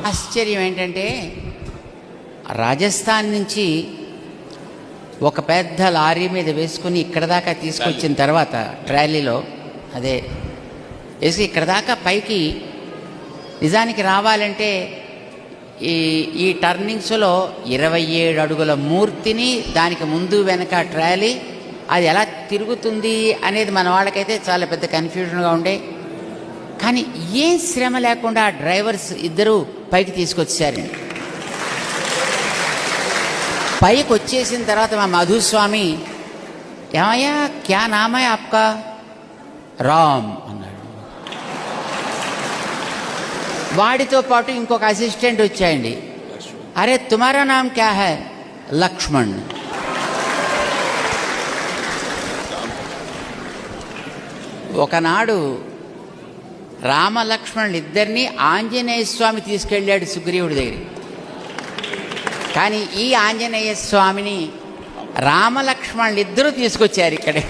ఆశ్చర్యం ఏంటంటే రాజస్థాన్ నుంచి ఒక పెద్ద లారీ మీద వేసుకుని ఇక్కడ దాకా తీసుకొచ్చిన తర్వాత ట్రాలీలో అదే వేసి ఇక్కడ దాకా పైకి నిజానికి రావాలంటే ఈ టర్నింగ్స్లో 27 అడుగుల మూర్తిని దానికి ముందు వెనక ట్రాలీ అది ఎలా తిరుగుతుంది అనేది మన వాళ్ళకైతే చాలా పెద్ద కన్ఫ్యూజన్గా ఉండే. కానీ ఏం శ్రమ లేకుండా డ్రైవర్స్ ఇద్దరు పైకి తీసుకొచ్చారండి. పైకి వచ్చేసిన తర్వాత మా మధుస్వామి ఏమయ్యా క్యా నామా ఆప్కా? రామ్ అన్నాడు. వాడితో పాటు ఇంకొక అసిస్టెంట్ వచ్చాయండి. అరే తుమారా నామ్ క్యా హై? లక్ష్మణ్. ఒకనాడు రామలక్ష్మణులు ఇద్దరినీ ఆంజనేయ స్వామి తీసుకెళ్ళాడు సుగ్రీవుడి దగ్గరికి. కానీ ఈ ఆంజనేయ స్వామిని రామలక్ష్మణులు ఇద్దరూ తీసుకొచ్చారు ఇక్కడే.